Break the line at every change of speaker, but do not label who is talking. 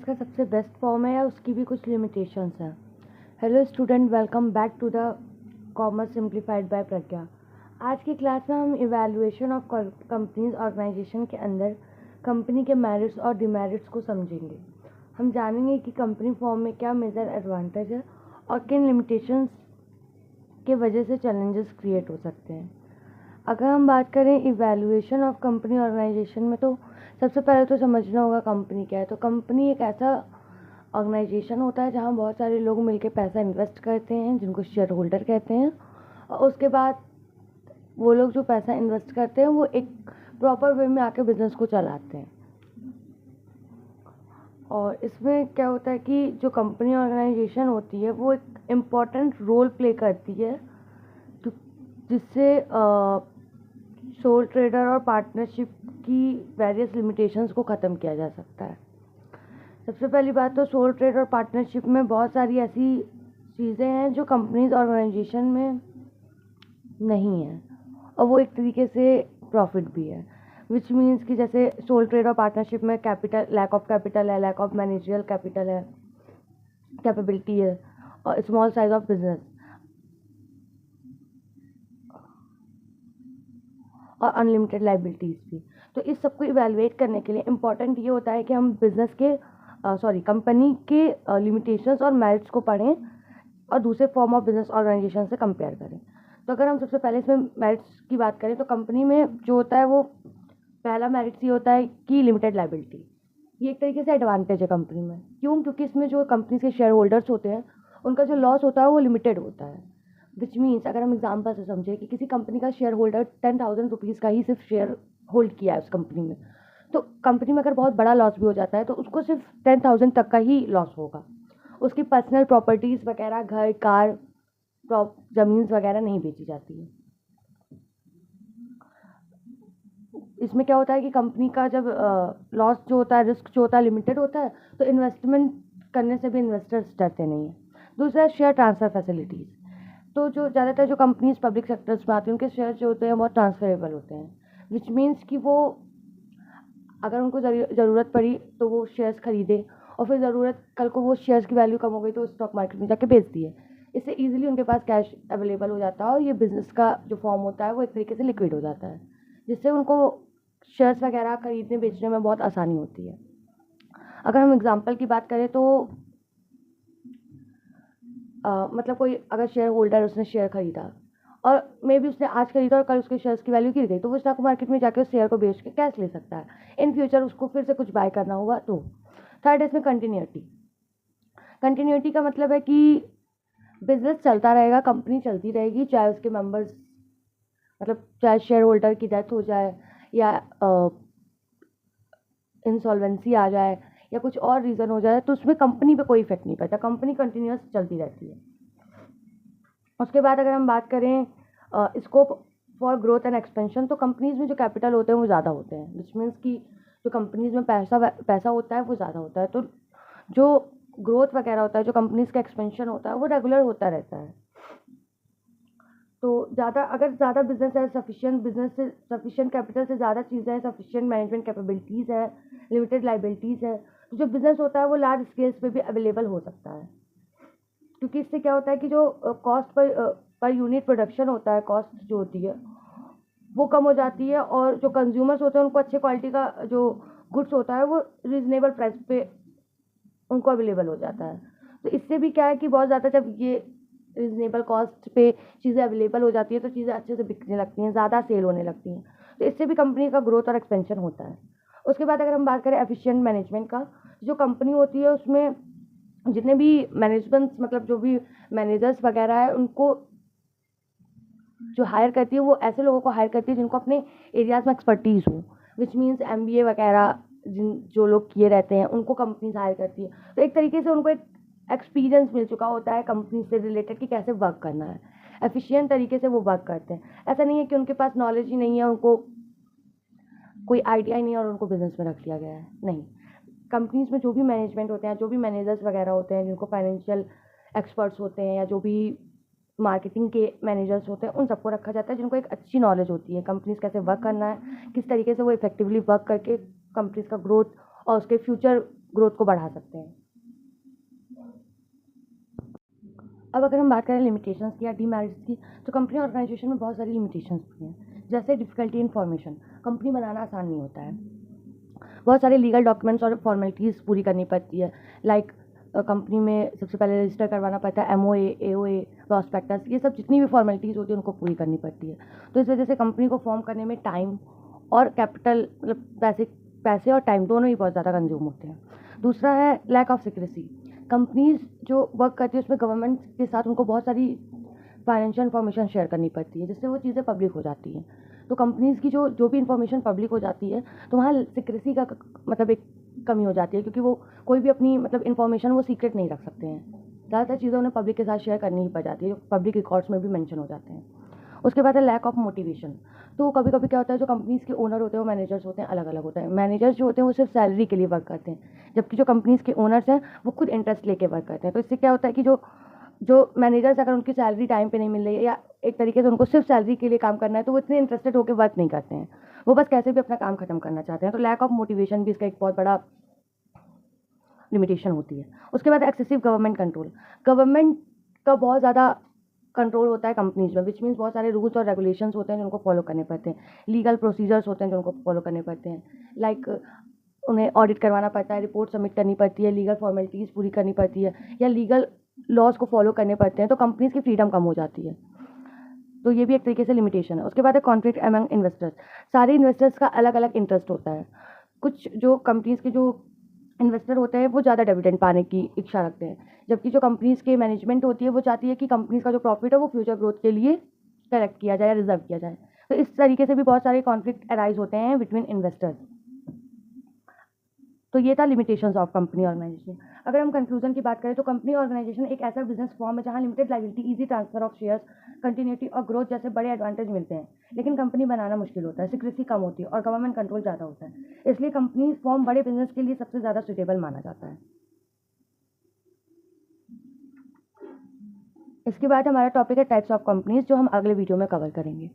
Finance का सबसे best form है या उसकी भी कुछ लिमिटेशंस हैं। Hello student, welcome back to the commerce simplified by Pragya. आज की क्लास में हम इवैल्यूएशन ऑफ कंपनीज ऑर्गेनाइजेशन के अंदर कंपनी के मेरिट्स और डिमेरिट्स को समझेंगे। हम जानेंगे कि कंपनी फॉर्म में क्या मेजर एडवांटेज है और किन लिमिटेशंस के वजह से चैलेंजेस क्रिएट हो सकते हैं। अगर हम बात करें इवैल्यूएशन ऑफ कंपनी ऑर्गेनाइजेशन में, तो सबसे पहले तो समझना होगा कंपनी क्या है। तो कंपनी एक ऐसा ऑर्गेनाइजेशन होता है जहाँ बहुत सारे लोग मिलकर पैसा इन्वेस्ट करते हैं, जिनको शेयर होल्डर कहते हैं। और उसके बाद वो लोग जो पैसा इन्वेस्ट करते हैं वो एक प्रॉपर वे में आके बिजनेस को चलाते हैं। और इसमें क्या होता है कि जो कंपनी ऑर्गेनाइजेशन होती है वो एक इम्पॉर्टेंट रोल प्ले करती है, जिससे सोल ट्रेडर और पार्टनरशिप की वेरियस लिमिटेशंस को ख़त्म किया जा सकता है। सबसे पहली बात तो सोल ट्रेड और पार्टनरशिप में बहुत सारी ऐसी चीज़ें हैं जो कंपनीज ऑर्गेनाइजेशन में नहीं है, और वो एक तरीके से प्रॉफिट भी है। विच मीन्स कि जैसे सोल ट्रेड और पार्टनरशिप में कैपिटल, लैक ऑफ कैपिटल है, लैक ऑफ मैनेजरियल कैपिटल है, कैपेबिलिटी है, और स्मॉल साइज ऑफ बिजनेस और अनलिमिटेड लाइबिलिटीज़ भी। तो इस सबको इवैल्यूएट करने के लिए इम्पॉर्टेंट ये होता है कि हम बिजनेस के कंपनी के लिमिटेशंस और मेरिट्स को पढ़ें और दूसरे फॉर्म ऑफ बिजनेस ऑर्गेनाइजेशन से कंपेयर करें। तो अगर हम सबसे पहले इसमें मेरिट्स की बात करें तो कंपनी में जो होता है वो पहला मेरिट्स ये होता है कि लिमिटेड लाइबिलिटी। ये एक तरीके से एडवांटेज है कंपनी में। क्यों? क्योंकि इसमें जो कंपनी के शेयर होल्डर्स होते हैं उनका जो लॉस होता है वो लिमिटेड होता है। विच मीन्स अगर हम एग्जाम्पल से समझें कि किसी कंपनी का शेयर होल्डर 10,000 रुपीज़ का ही सिर्फ शेयर होल्ड किया है उस कंपनी में, तो कंपनी में अगर बहुत बड़ा लॉस भी हो जाता है तो उसको सिर्फ 10,000 तक का ही लॉस होगा। उसकी पर्सनल प्रॉपर्टीज़ वगैरह, घर, कार, ज़मीन वगैरह नहीं बेची जाती है। इसमें क्या होता है कि कंपनी का जब लॉस जो होता है, रिस्क जो होता है लिमिटेड होता है, तो इन्वेस्टमेंट करने से भी इन्वेस्टर्स डरते नहीं हैं। दूसरा, शेयर ट्रांसफ़र फैसिलिटीज़। तो जो ज़्यादातर जो कंपनीज पब्लिक सेक्टर्स में आती हैं उनके शेयर जो होते हैं बहुत ट्रांसफरेबल होते हैं। विच मीन्स कि वो अगर उनको ज़रूरत पड़ी तो वो शेयर्स खरीदे, और फिर ज़रूरत कल को वो शेयर्स की वैल्यू कम हो गई तो स्टॉक मार्केट में जाके बेच दिए। इससे ईजिली उनके पास कैश अवेलेबल हो जाता है और ये बिज़नेस का जो फॉर्म होता है वो एक तरीके से लिक्विड हो जाता है, जिससे उनको शेयर्स वगैरह खरीदने बेचने में बहुत आसानी होती है। अगर हम एग्जांपल की बात करें तो मतलब कोई अगर शेयर होल्डर, उसने शेयर खरीदा और मे बी उसने आज खरीदा और कल उसके शेयर्स की वैल्यू गिर गई, तो वो स्टॉक मार्केट में जाकर उस शेयर को बेच के कैश ले सकता है। इन फ्यूचर उसको फिर से कुछ बाय करना होगा तो। थर्ड है इसमें कंटिन्यूटी। कंटिन्यूटी का मतलब है कि बिजनेस चलता रहेगा, कंपनी चलती रहेगी, चाहे उसके मेंबर्स मतलब चाहे शेयर होल्डर की डेथ हो जाए या इंसॉल्वेंसी आ जाए या कुछ और रीज़न हो जाए, तो उसमें कंपनी पे कोई इफेक्ट नहीं पड़ता। कंपनी कंटिन्यूस चलती रहती है। उसके बाद अगर हम बात करें scope for growth and expansion, तो कंपनीज में जो कैपिटल होते हैं वो ज़्यादा होते हैं। विच मीन्स कि जो कंपनीज में पैसा होता है वो ज़्यादा होता है, तो जो ग्रोथ वगैरह होता है, जो कंपनीज का एक्सपेंशन होता है वो रेगुलर होता रहता है। तो अगर ज़्यादा बिजनेस है, सफिशिएंट कैपिटल से ज़्यादा चीज़ें हैं, सफिशिएंट मैनेजमेंट कैपेबिलिटीज़ है, लिमिटेड लाइबिलिटीज़ है, तो जो बिज़नेस होता है वो लार्ज स्केल्स पे भी अवेलेबल हो सकता है। क्योंकि इससे क्या होता है कि जो कॉस्ट पर यूनिट प्रोडक्शन होता है, कॉस्ट जो होती है वो कम हो जाती है, और जो कंज्यूमर्स होते हैं उनको अच्छे क्वालिटी का जो गुड्स होता है वो रीजनेबल प्राइस पे उनको अवेलेबल हो जाता है। तो इससे भी क्या है कि बहुत ज़्यादा जब ये रीजनेबल कॉस्ट पे चीज़ें अवेलेबल हो जाती है तो चीज़ें अच्छे से बिकने लगती हैं, ज़्यादा सेल होने लगती हैं, तो इससे भी कंपनी का ग्रोथ और एक्सपेंशन होता है। उसके बाद अगर हम बात करें एफिशिएंट मैनेजमेंट का, जो कंपनी होती है उसमें जितने भी मैनेजमेंट मतलब जो भी मैनेजर्स वगैरह है उनको जो हायर करती है वो ऐसे लोगों को हायर करती है जिनको अपने एरियाज़ में एक्सपर्टीज़ हो। विच मीन्स MBA वगैरह जो लोग किए रहते हैं उनको कंपनीज हायर करती है। तो एक तरीके से उनको एक एक्सपीरियंस मिल चुका होता है कंपनी से रिलेटेड कि कैसे वर्क करना है, एफिशिएंट तरीके से वो वर्क करते हैं। ऐसा नहीं है कि उनके पास नॉलेज ही नहीं है, उनको कोई आइडिया ही नहीं है और उनको बिजनेस में रख लिया गया है। नहीं, कंपनीज में जो भी मैनेजमेंट होते हैं, जो भी मैनेजर्स वगैरह होते हैं, जिनको फाइनेंशियल एक्सपर्ट्स होते हैं या जो भी मार्केटिंग के मैनेजर्स होते हैं, उन सबको रखा जाता है जिनको एक अच्छी नॉलेज होती है कंपनीज कैसे वर्क करना है, किस तरीके से वो इफेक्टिवली वर्क करके कंपनीज का ग्रोथ और उसके फ्यूचर ग्रोथ को बढ़ा सकते हैं। अब अगर हम बात करें लिमिटेशंस की या डीमेरिट्स की, तो कंपनी ऑर्गेनाइजेशन में बहुत सारी लिमिटेशंस भी हैं, जैसे डिफ़िकल्टी इन फॉर्मेशन। कंपनी बनाना आसान नहीं होता है, बहुत सारे लीगल डॉक्यूमेंट्स और फॉर्मेलिटीज़ पूरी करनी पड़ती है। लाइक कंपनी में सबसे पहले रजिस्टर करवाना पड़ता है, MOA, AOA, प्रॉस्पेक्टस, ये सब जितनी भी फॉर्मेलिटीज़ होती है उनको पूरी करनी पड़ती है। तो इस वजह से कंपनी को फॉर्म करने में टाइम और कैपिटल, मतलब पैसे और टाइम दोनों ही बहुत ज़्यादा कंज्यूम होते हैं। दूसरा है लैक ऑफ सिक्रेसी। कंपनीज जो वर्क करती है उसमें गवर्नमेंट के साथ उनको बहुत सारी फाइनेंशियल इन्फॉर्मेशन शेयर करनी पड़ती है, जिससे वो चीज़ें पब्लिक हो जाती हैं। तो कंपनीज़ की जो भी इन्फॉर्मेशन पब्लिक हो जाती है, तो वहाँ सिक्रेसी का मतलब एक कमी हो जाती है, क्योंकि वो कोई भी अपनी मतलब इन्फॉर्मेशन वो सीक्रेट नहीं रख सकते हैं। ज़्यादातर चीज़ें उन्हें पब्लिक के साथ शेयर करनी ही पड़ जाती है, जो पब्लिक रिकॉर्ड्स में भी मेंशन हो जाते हैं। उसके बाद है लैक ऑफ मोटिवेशन। तो कभी कभी क्या होता है, जो कंपनीज़ के ओनर होते हैं वो मैनेजर्स होते हैं, अलग अलग होते हैं। मैनेजर्स जो होते हैं वो सिर्फ सैलरी के लिए वर्क करते हैं, जबकि जो कंपनीज़ के ओनर्स हैं वो खुद इंटरेस्ट लेके वर्क करते हैं। तो इससे क्या होता है कि जो जो मैनेजर्स, अगर उनकी सैलरी टाइम पे नहीं मिल रही है या एक तरीके से उनको सिर्फ सैलरी के लिए काम करना है, तो वो इतने इंटरेस्टेड होकर वर्क नहीं करते हैं, वो बस कैसे भी अपना काम खत्म करना चाहते हैं। तो लैक ऑफ मोटिवेशन भी इसका एक बहुत बड़ा लिमिटेशन होती है। उसके बाद एक्सेसिव गवर्नमेंट कंट्रोल। गवर्नमेंट का बहुत ज़्यादा कंट्रोल होता है कंपनीज में, विच मीन्स बहुत सारे रूल्स और रेगुलेशंस होते हैं जो उनको फॉलो करने पड़ते हैं, लीगल प्रोसीजर्स होते हैं जो उनको फॉलो करने पड़ते हैं। लाइक उन्हें ऑडिट करवाना पड़ता है, रिपोर्ट सबमिट करनी पड़ती है, लीगल फॉर्मेलिटीज़ पूरी करनी पड़ती है, या लीगल लॉज को फॉलो करने पड़ते हैं। तो कंपनीज की फ्रीडम कम हो जाती है, तो ये भी एक तरीके से लिमिटेशन है। उसके बाद है कॉन्फ्लिक्ट अमंग इन्वेस्टर्स। सारे इन्वेस्टर्स का अलग अलग इंटरेस्ट होता है। कुछ जो कंपनीज के जो इन्वेस्टर होते हैं वो ज़्यादा डिविडेंड पाने की इच्छा रखते हैं, जबकि जो कंपनीज के मैनेजमेंट होती है वो चाहती है कि कंपनीज का जो प्रॉफिट है वो फ्यूचर ग्रोथ के लिए कलेक्ट किया जाए या रिजर्व किया जाए। तो इस तरीके से भी बहुत सारे कॉन्फ्लिक्ट अराइज होते हैं बिटवीन इन्वेस्टर्स। तो ये था लिमिटेशंस ऑफ कंपनी ऑर्गेनाइजेशन। अगर हम कंक्लूजन की बात करें, तो कंपनी ऑर्गेनाइजेशन एक ऐसा बिजनेस फॉर्म है जहाँ limited liability, easy transfer of shares, continuity और ग्रोथ जैसे बड़े एडवांटेज मिलते हैं। लेकिन कंपनी बनाना मुश्किल होता है, सिक्रेसी कम होती है और गवर्नमेंट कंट्रोल ज़्यादा होता है। इसलिए कंपनी फॉर्म बड़े बिजनेस के लिए सबसे ज़्यादा सुटेबल माना जाता है। इसके बाद हमारा टॉपिक है टाइप्स ऑफ कंपनीज, जो हम अगले वीडियो में कवर करेंगे।